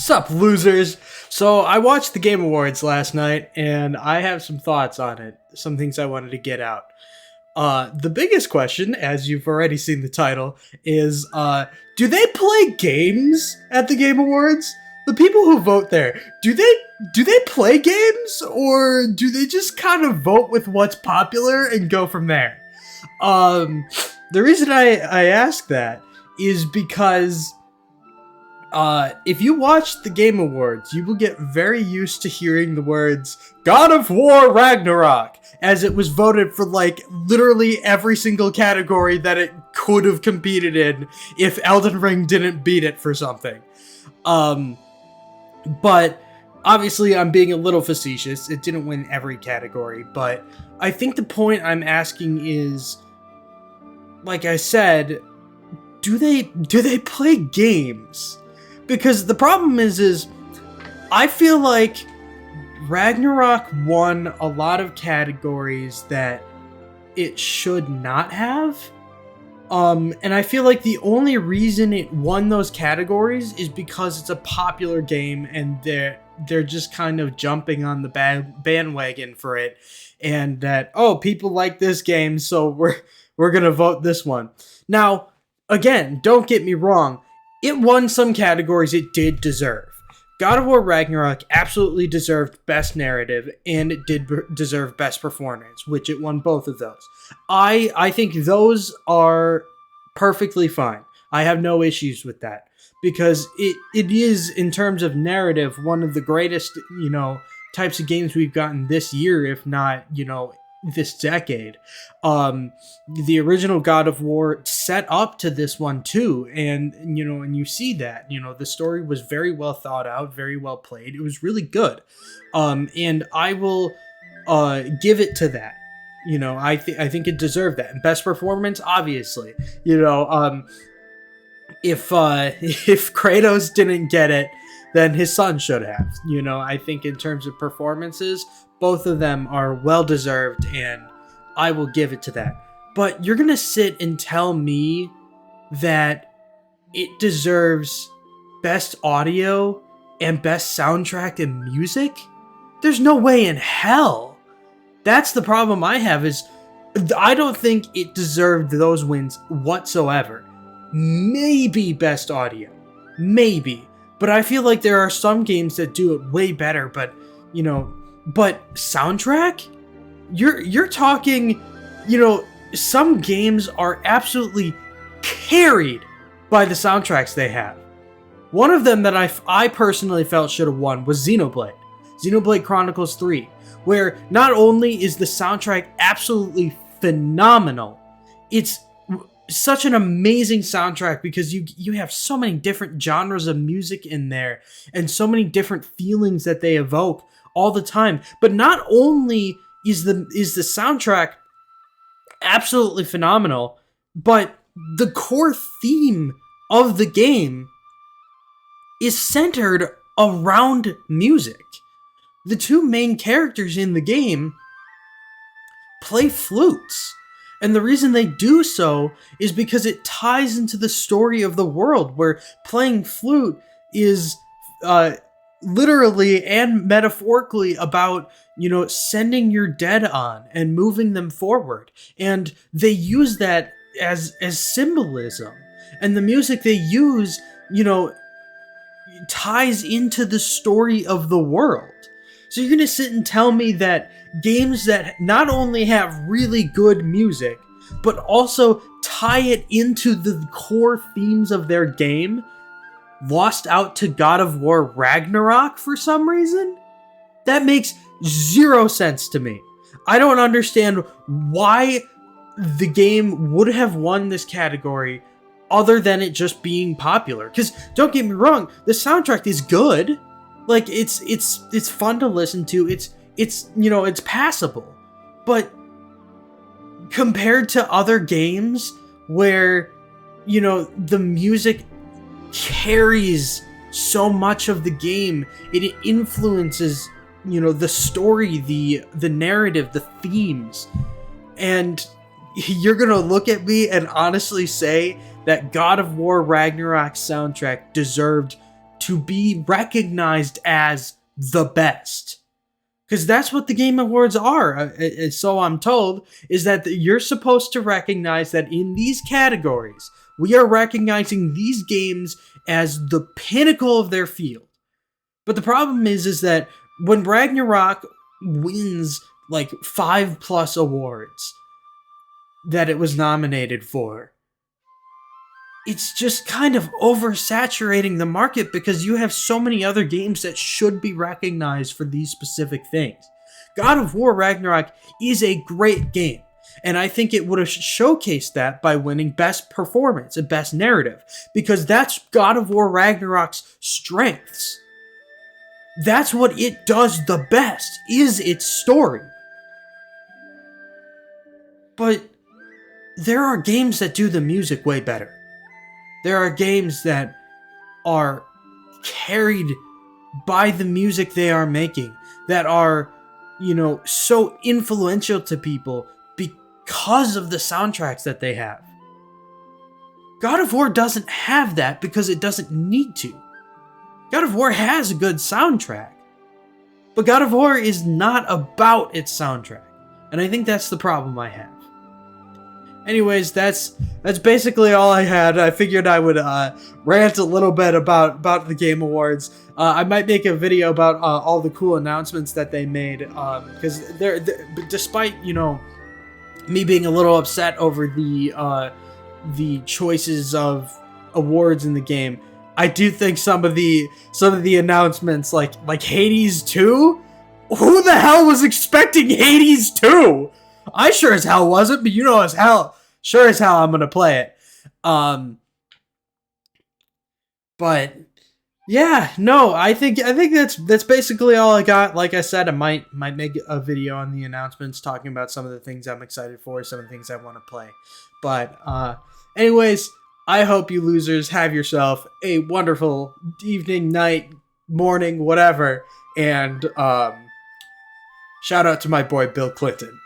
Sup, losers? So I watched the Game Awards last night, and I have some thoughts on it. Some things I wanted to get out. The biggest question, as you've already seen the title, is do they play games at the Game Awards? The people who vote there, do they play games, or do they just kind of vote with what's popular and go from there? The reason I ask that is because if you watch the Game Awards, you will get very used to hearing the words God of War Ragnarok, as it was voted for like literally every single category that it could have competed in if Elden Ring didn't beat it for something. But obviously I'm being a little facetious. It didn't win every category, but I think the point I'm asking is, like I said, do they play games? Because the problem is I feel like Ragnarok won a lot of categories that it should not have. And I feel like the only reason it won those categories is because it's a popular game and they're just kind of jumping on the bandwagon for it, and that, oh, people like this game, so we're gonna vote this one. Now, again, don't get me wrong, it won some categories it did deserve. God of War Ragnarok absolutely deserved Best Narrative, and it did deserve Best Performance, which it won both of those. I think those are perfectly fine. I have no issues with that, because it is, in terms of narrative, one of the greatest, types of games we've gotten this year, if not, this decade. The original God of War set up to this one too, and you see that, the story was very well thought out, very well played. It was really good, and I will give it to that. I think it deserved that. And Best Performance, obviously, if Kratos didn't get it, then his son should have. I think in terms of performances, both of them are well-deserved, and I will give it to that. But you're going to sit and tell me that it deserves Best Audio and Best Soundtrack and Music? There's no way in hell. That's the problem I have, is I don't think it deserved those wins whatsoever. Maybe Best Audio. Maybe. But I feel like there are some games that do it way better, but soundtrack? You're talking, some games are absolutely carried by the soundtracks they have. One of them that I personally felt should have won was Xenoblade Chronicles 3, where not only is the soundtrack absolutely phenomenal, it's such an amazing soundtrack because you have so many different genres of music in there and so many different feelings that they evoke all the time. But not only is the soundtrack absolutely phenomenal, but the core theme of the game is centered around music. The two main characters in the game play flutes. And the reason they do so is because it ties into the story of the world, where playing flute is literally and metaphorically about, sending your dead on and moving them forward. And they use that as symbolism. And the music they use, ties into the story of the world. So you're going to sit and tell me that games that not only have really good music, but also tie it into the core themes of their game, lost out to God of War Ragnarok for some reason? That makes zero sense to me. I don't understand why the game would have won this category other than it just being popular. Because, don't get me wrong, the soundtrack is good. Like, it's fun to listen to. It's passable. But compared to other games where, the music carries so much of the game, it influences, the story, the narrative, the themes. And you're gonna look at me and honestly say that God of War Ragnarok soundtrack deserved to be recognized as the best. Because that's what the Game Awards are, so I'm told, is that you're supposed to recognize that in these categories, we are recognizing these games as the pinnacle of their field. But the problem is that when Ragnarok wins like 5+ awards that it was nominated for, it's just kind of oversaturating the market because you have so many other games that should be recognized for these specific things. God of War Ragnarok is a great game, and I think it would have showcased that by winning Best Performance and Best Narrative, because that's God of War Ragnarok's strengths. That's what it does the best, is its story. But there are games that do the music way better. There are games that are carried by the music they are making, that are, so influential to people because of the soundtracks that they have. God of War doesn't have that because it doesn't need to. God of War has a good soundtrack, but God of War is not about its soundtrack, and I think that's the problem I have. Anyways, that's basically all I had. I figured I would rant a little bit about the Game Awards. I might make a video about all the cool announcements that they made, because despite me being a little upset over the choices of awards in the game, I do think some of the announcements, like Hades 2, who the hell was expecting Hades 2? I sure as hell wasn't, but sure as hell I'm gonna play it. But yeah, no, I think that's basically all I got. Like I said, I might make a video on the announcements talking about some of the things I'm excited for, some of the things I want to play. But anyways, I hope you losers have yourself a wonderful evening, night, morning, whatever, and shout out to my boy Bill Clinton.